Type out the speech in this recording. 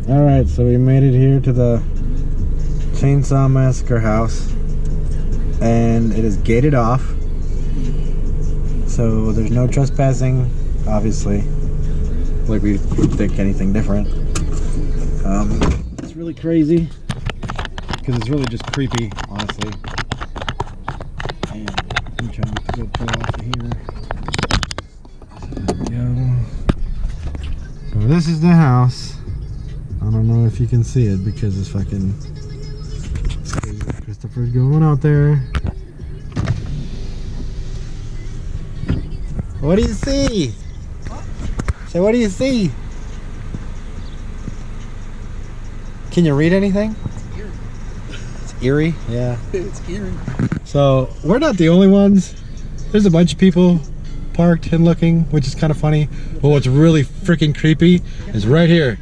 Alright, so we made it here to the Chainsaw Massacre house, and it is gated off, so there's no trespassing, obviously, like we would think anything different. It's really crazy because it's really just creepy, honestly. And I'm trying to get the GoPro off of here. There we go. So this is the house. I don't know if you can see it because it's fucking... Christopher's going out there. What do you see? Say, what do you see? Can you read anything? It's eerie. It's eerie? Yeah. It's eerie. So, we're not the only ones. There's a bunch of people parked and looking, which is kind of funny. But what's really freaking creepy is right here.